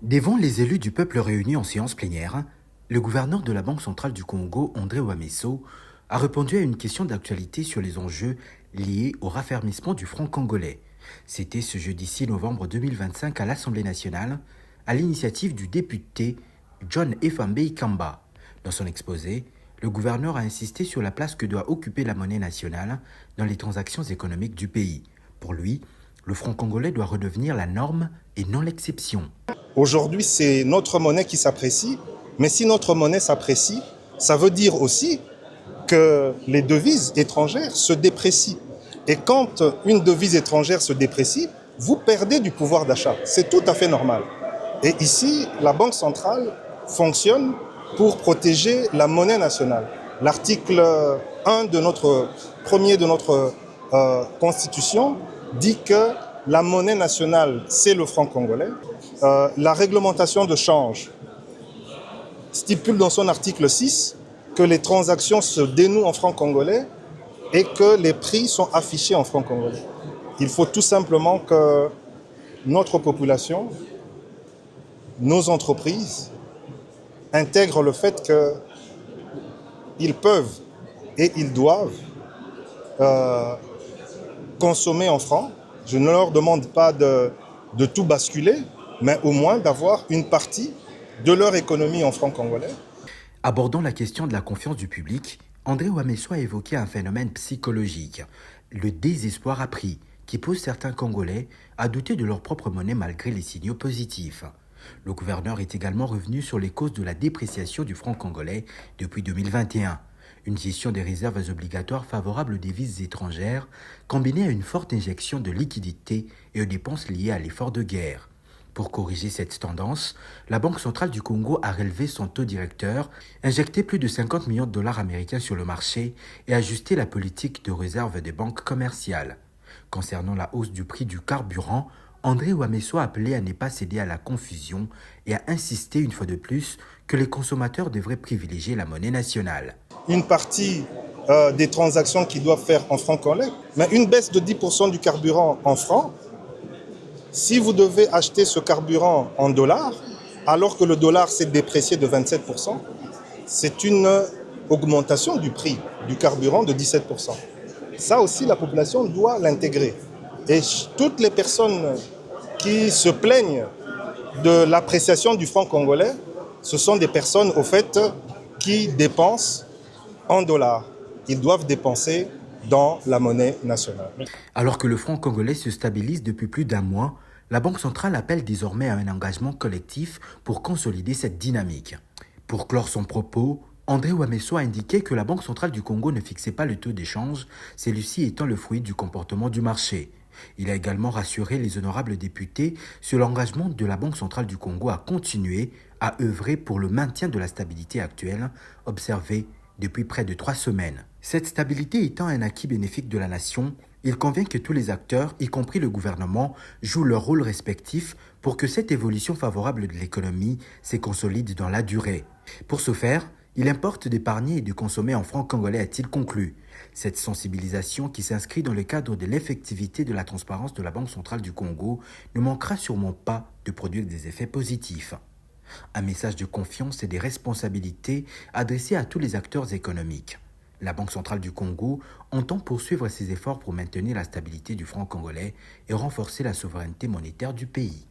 Devant les élus du peuple réunis en séance plénière, le gouverneur de la Banque centrale du Congo, André Ouamesso, a répondu à une question d'actualité sur les enjeux liés au raffermissement du franc congolais. C'était ce jeudi 6 novembre 2025 à l'Assemblée nationale, à l'initiative du député John Efambe Kamba. Dans son exposé, le gouverneur a insisté sur la place que doit occuper la monnaie nationale dans les transactions économiques du pays. Pour lui, le franc congolais doit redevenir la norme et non l'exception. Aujourd'hui, c'est notre monnaie qui s'apprécie, mais si notre monnaie s'apprécie, ça veut dire aussi que les devises étrangères se déprécient. Et quand une devise étrangère se déprécie, vous perdez du pouvoir d'achat. C'est tout à fait normal. Et ici, la Banque centrale fonctionne pour protéger la monnaie nationale. L'article 1 de notre Constitution dit que la monnaie nationale, c'est le franc congolais. La réglementation de change stipule dans son article 6 que les transactions se dénouent en franc congolais et que les prix sont affichés en franc congolais. Il faut tout simplement que notre population, nos entreprises, intègrent le fait qu'ils peuvent et ils doivent consommer en francs. Je ne leur demande pas de tout basculer, mais au moins d'avoir une partie de leur économie en francs congolais. Abordant la question de la confiance du public, André Ouamesso a évoqué un phénomène psychologique, le désespoir appris, qui pousse certains Congolais à douter de leur propre monnaie malgré les signaux positifs. Le gouverneur est également revenu sur les causes de la dépréciation du franc congolais depuis 2021. Une gestion des réserves obligatoires favorable aux devises étrangères, combinée à une forte injection de liquidités et aux dépenses liées à l'effort de guerre. Pour corriger cette tendance, la Banque centrale du Congo a relevé son taux directeur, injecté plus de 50 millions de dollars américains sur le marché et ajusté la politique de réserve des banques commerciales. Concernant la hausse du prix du carburant, André Ouamesso a appelé à ne pas céder à la confusion et a insisté une fois de plus que les consommateurs devraient privilégier la monnaie nationale. Une partie des transactions qu'ils doivent faire en francs congolais, mais une baisse de 10% du carburant en francs, si vous devez acheter ce carburant en dollars, alors que le dollar s'est déprécié de 27%, c'est une augmentation du prix du carburant de 17%. Ça aussi, la population doit l'intégrer. Et toutes les personnes qui se plaignent de l'appréciation du franc congolais, ce sont des personnes, au fait, qui dépensent en dollars. Ils doivent dépenser dans la monnaie nationale. Alors que le franc congolais se stabilise depuis plus d'un mois, la Banque centrale appelle désormais à un engagement collectif pour consolider cette dynamique. Pour clore son propos, André Ouamesso a indiqué que la Banque centrale du Congo ne fixait pas le taux d'échange, celui-ci étant le fruit du comportement du marché. Il a également rassuré les honorables députés sur l'engagement de la Banque centrale du Congo à continuer à œuvrer pour le maintien de la stabilité actuelle, observée depuis près de 3 semaines. Cette stabilité étant un acquis bénéfique de la nation, il convient que tous les acteurs, y compris le gouvernement, jouent leur rôle respectif pour que cette évolution favorable de l'économie se consolide dans la durée. Pour ce faire, il importe d'épargner et de consommer en francs congolais, a-t-il conclu. Cette sensibilisation, qui s'inscrit dans le cadre de l'effectivité de la transparence de la Banque centrale du Congo, ne manquera sûrement pas de produire des effets positifs. Un message de confiance et de responsabilité adressé à tous les acteurs économiques. La Banque centrale du Congo entend poursuivre ses efforts pour maintenir la stabilité du franc congolais et renforcer la souveraineté monétaire du pays.